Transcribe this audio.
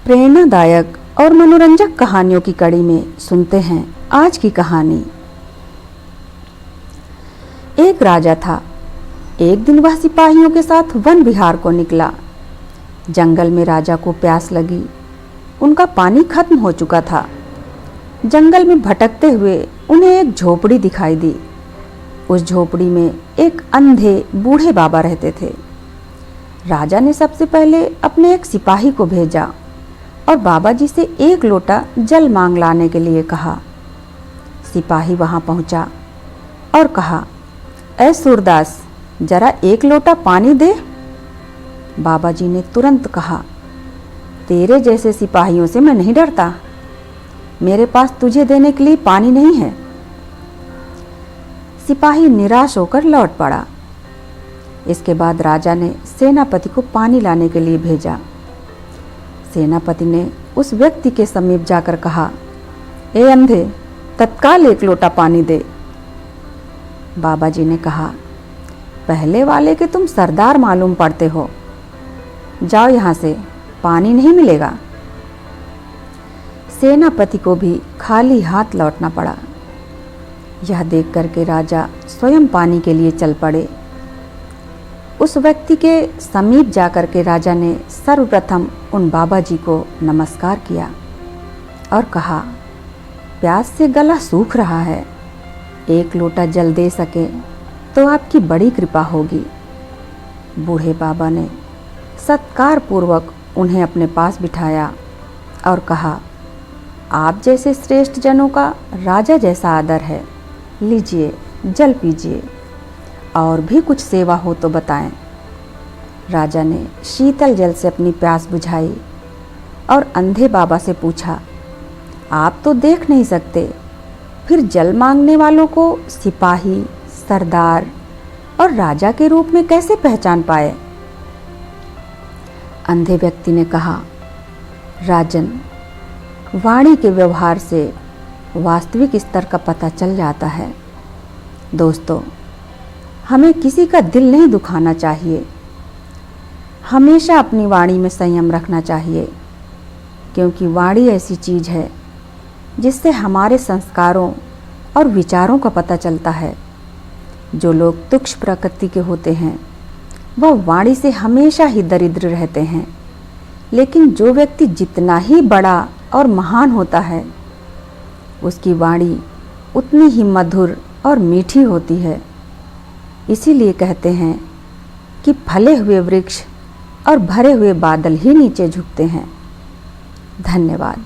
प्रेरणादायक और मनोरंजक कहानियों की कड़ी में सुनते हैं आज की कहानी। एक राजा था। एक दिन वह सिपाहियों के साथ वन विहार को निकला। जंगल में राजा को प्यास लगी। उनका पानी खत्म हो चुका था। जंगल में भटकते हुए उन्हें एक झोपड़ी दिखाई दी। उस झोपड़ी में एक अंधे बूढ़े बाबा रहते थे। राजा ने सबसे पहले अपने एक सिपाही को भेजा और बाबा जी से एक लोटा जल मांग लाने के लिए कहा। सिपाही वहां पहुंचा और कहा, ऐ सूरदास, जरा एक लोटा पानी दे। बाबा जी ने तुरंत कहा, तेरे जैसे सिपाहियों से मैं नहीं डरता। मेरे पास तुझे देने के लिए पानी नहीं है। सिपाही निराश होकर लौट पड़ा। इसके बाद राजा ने सेनापति को पानी लाने के लिए भेजा। सेनापति ने उस व्यक्ति के समीप जाकर कहा, ए अंधे, तत्काल एक लोटा पानी दे। बाबा जी ने कहा, पहले वाले के तुम सरदार मालूम पड़ते हो। जाओ यहाँ से, पानी नहीं मिलेगा। सेनापति को भी खाली हाथ लौटना पड़ा। यह देख करके राजा स्वयं पानी के लिए चल पड़े। उस व्यक्ति के समीप जाकर के राजा ने सर्वप्रथम उन बाबा जी को नमस्कार किया और कहा, प्यास से गला सूख रहा है। एक लोटा जल दे सके तो आपकी बड़ी कृपा होगी। बूढ़े बाबा ने सत्कार पूर्वक उन्हें अपने पास बिठाया और कहा, आप जैसे श्रेष्ठ जनों का राजा जैसा आदर है। लीजिए, जल पीजिए, और भी कुछ सेवा हो तो बताएं। राजा ने शीतल जल से अपनी प्यास बुझाई और अंधे बाबा से पूछा, आप तो देख नहीं सकते, फिर जल मांगने वालों को सिपाही, सरदार और राजा के रूप में कैसे पहचान पाए? अंधे व्यक्ति ने कहा, राजन, वाणी के व्यवहार से वास्तविक स्तर का पता चल जाता है। दोस्तों, हमें किसी का दिल नहीं दुखाना चाहिए। हमेशा अपनी वाणी में संयम रखना चाहिए, क्योंकि वाणी ऐसी चीज़ है जिससे हमारे संस्कारों और विचारों का पता चलता है। जो लोग तुच्छ प्रकृति के होते हैं वह वाणी से हमेशा ही दरिद्र रहते हैं, लेकिन जो व्यक्ति जितना ही बड़ा और महान होता है उसकी वाणी उतनी ही मधुर और मीठी होती है। इसीलिए कहते हैं कि फले हुए वृक्ष और भरे हुए बादल ही नीचे झुकते हैं। धन्यवाद।